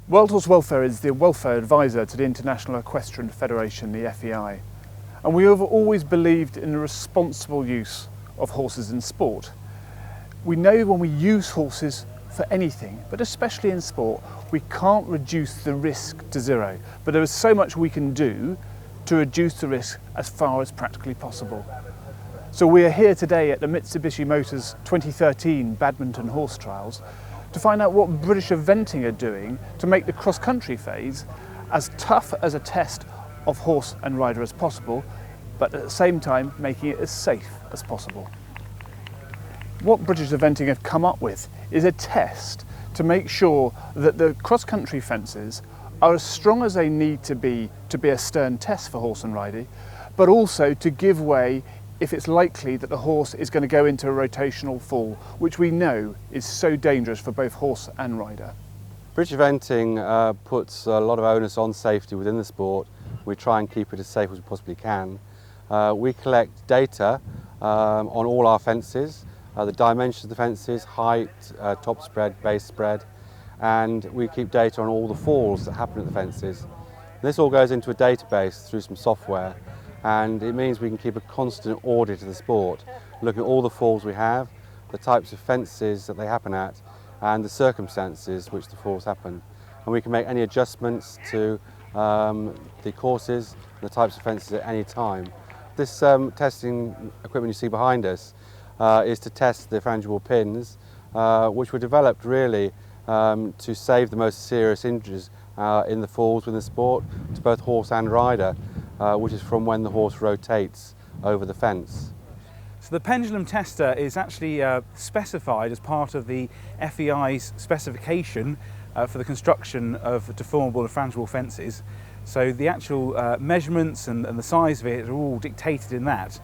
Wild Horse Welfare is the welfare advisor to the International Equestrian Federation, the FEI, and we have always believed in the responsible use of horses in sport. We know when we use horses for anything, but especially in sport, we can't reduce the risk to zero, but there is so much we can do to reduce the risk as far as practically possible. So we are here today at the Mitsubishi Motors 2013 Badminton horse trials to find out what British Eventing are doing to make the cross-country phase as tough as a test of horse and rider as possible, but at the same time making it as safe as possible. What British Eventing have come up with is a test to make sure that the cross-country fences are as strong as they need to be a stern test for horse and rider, but also to give way if it's likely that the horse is going to go into a rotational fall, which we know is so dangerous for both horse and rider. British Eventing puts a lot of onus on safety within the sport. We try and keep it as safe as we possibly can. We collect data on all our fences, the dimensions of the fences, height, top spread, base spread, and we keep data on all the falls that happen at the fences. This all goes into a database through some software, and it means we can keep a constant audit of the sport, looking at all the falls we have, the types of fences that they happen at, and the circumstances which the falls happen. And we can make any adjustments to the courses and the types of fences at any time. This testing equipment you see behind us is to test the frangible pins, which were developed really to save the most serious injuries in the falls within the sport to both horse and rider, which is from when the horse rotates over the fence. So the pendulum tester is actually specified as part of the FEI's specification for the construction of deformable and frangible fences. So the actual measurements and the size of it are all dictated in that.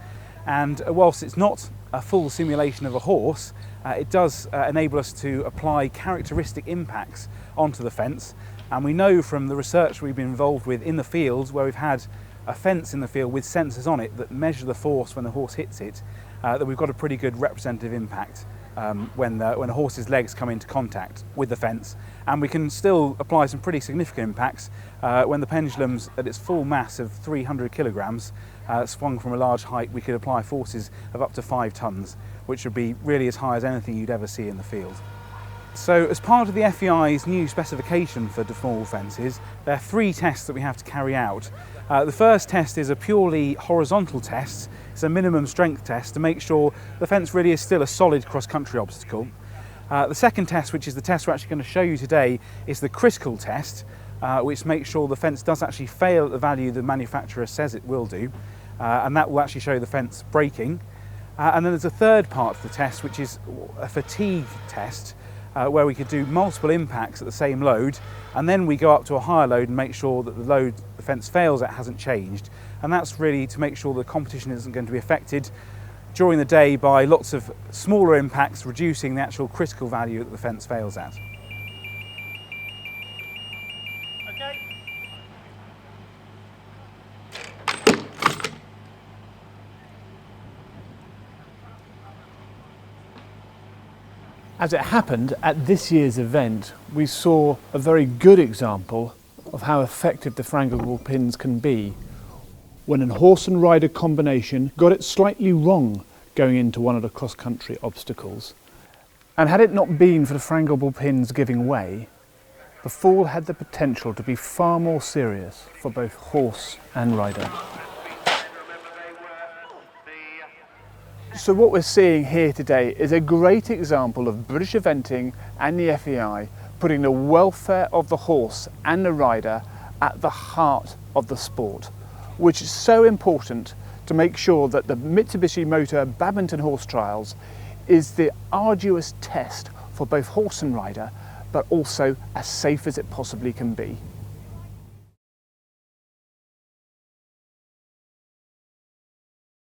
And whilst it's not a full simulation of a horse, it does enable us to apply characteristic impacts onto the fence. And we know from the research we've been involved with in the fields, where we've had a fence in the field with sensors on it that measure the force when the horse hits it, that we've got a pretty good representative impact when a horse's legs come into contact with the fence. And we can still apply some pretty significant impacts when the pendulum's at its full mass of 300 kilograms, swung from a large height. We could apply forces of up to 5 tons, which would be really as high as anything you'd ever see in the field. So as part of the FEI's new specification for deformable fences, there are 3 tests that we have to carry out. The first test is a purely horizontal test. It's a minimum strength test to make sure the fence really is still a solid cross-country obstacle. The second test, which is the test we're actually going to show you today, is the critical test, which makes sure the fence does actually fail at the value the manufacturer says it will do, and that will actually show the fence breaking. And then there's a third part of the test, which is a fatigue test, where we could do multiple impacts at the same load, and then we go up to a higher load and make sure that the load the fence fails at hasn't changed. And that's really to make sure the competition isn't going to be affected during the day by lots of smaller impacts, reducing the actual critical value that the fence fails at. Okay. As it happened, at this year's event, we saw a very good example of how effective the frangible pins can be when a horse and rider combination got it slightly wrong going into one of the cross-country obstacles. And had it not been for the frangible pins giving way, the fall had the potential to be far more serious for both horse and rider. So what we're seeing here today is a great example of British Eventing and the FEI putting the welfare of the horse and the rider at the heart of the sport, which is so important to make sure that the Mitsubishi Motor Badminton horse trials is the arduous test for both horse and rider, but also as safe as it possibly can be.